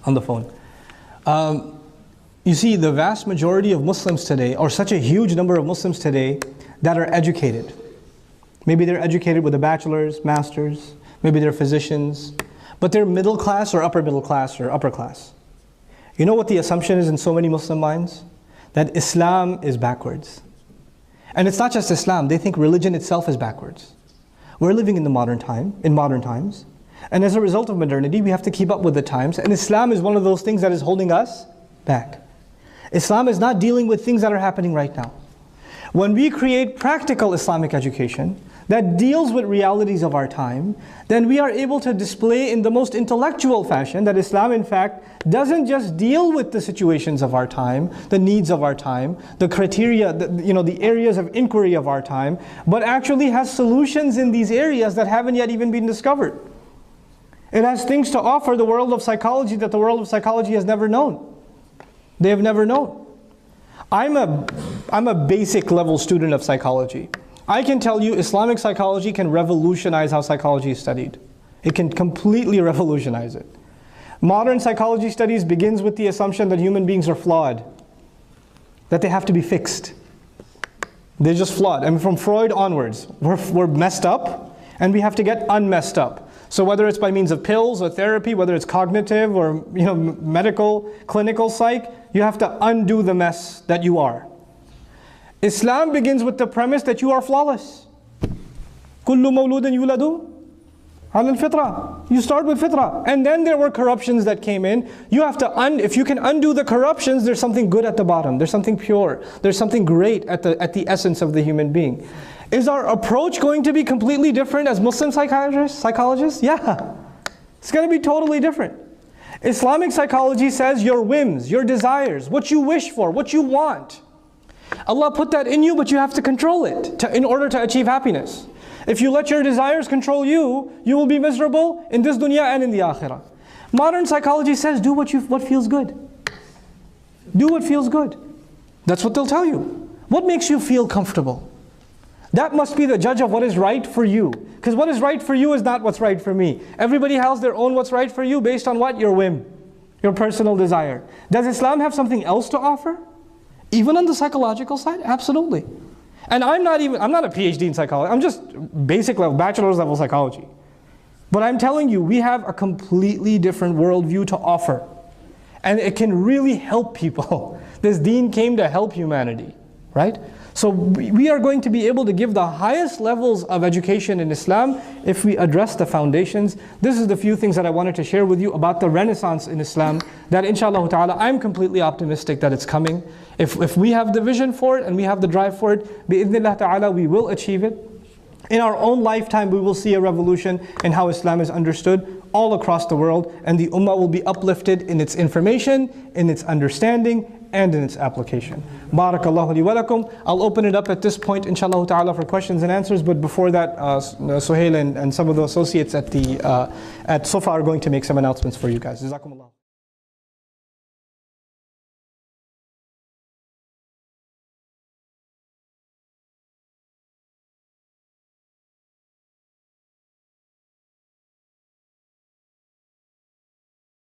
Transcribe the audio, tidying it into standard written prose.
on the phone. You see, the vast majority of Muslims today, or such a huge number of Muslims today, that are educated. Maybe they're educated with a bachelor's, master's, maybe they're physicians, but they're middle class or upper middle class or upper class. You know what the assumption is in so many Muslim minds? That Islam is backwards. And it's not just Islam, they think religion itself is backwards. We're living in modern times, and as a result of modernity, we have to keep up with the times, and Islam is one of those things that is holding us back. Islam is not dealing with things that are happening right now. When we create practical Islamic education that deals with realities of our time, then we are able to display in the most intellectual fashion that Islam in fact doesn't just deal with the situations of our time, the needs of our time, the criteria, the areas of inquiry of our time, but actually has solutions in these areas that haven't yet even been discovered. It has things to offer the world of psychology that the world of psychology has never known. They have never known. I'm a basic level student of psychology. I can tell you Islamic psychology can revolutionize how psychology is studied. It can completely revolutionize it. Modern psychology studies begins with the assumption that human beings are flawed, that they have to be fixed. They're just flawed. I mean, from Freud onwards, we're messed up and we have to get unmessed up. So whether it's by means of pills or therapy, whether it's cognitive or medical, clinical psych, you have to undo the mess that you are. Islam begins with the premise that you are flawless. كُلُّ مَوْلُودٍ يُولَدُ عَلَى الْفِطْرَةِ. You start with fitrah. And then there were corruptions that came in. You have to, if you can undo the corruptions, there's something good at the bottom. There's something pure. There's something great at the essence of the human being. Is our approach going to be completely different as Muslim psychologists? Yeah. It's going to be totally different. Islamic psychology says your whims, your desires, what you wish for, what you want. Allah put that in you, but you have to control it in order to achieve happiness. If you let your desires control you, you will be miserable in this dunya and in the akhirah. Modern psychology says do what feels good. Do what feels good. That's what they'll tell you. What makes you feel comfortable? That must be the judge of what is right for you. Because what is right for you is not what's right for me. Everybody has their own what's right for you based on what? Your whim, your personal desire. Does Islam have something else to offer? Even on the psychological side? Absolutely. And I'm not a PhD in psychology. I'm just basic level, bachelor's level psychology. But I'm telling you, we have a completely different worldview to offer. And it can really help people. This deen came to help humanity, right? So we are going to be able to give the highest levels of education in Islam if we address the foundations. This is the few things that I wanted to share with you about the renaissance in Islam, that inshallah ta'ala, I'm completely optimistic that it's coming. If we have the vision for it and we have the drive for it, bi'idhnillah ta'ala, we will achieve it. In our own lifetime, we will see a revolution in how Islam is understood all across the world, and the ummah will be uplifted in its information, in its understanding, and in its application. Barakallahu li wa lakum. I'll open it up at this point, inshallah ta'ala, for questions and answers, but before that, Suhail and some of the associates at Sofa are going to make some announcements for you guys. Jazakumullah.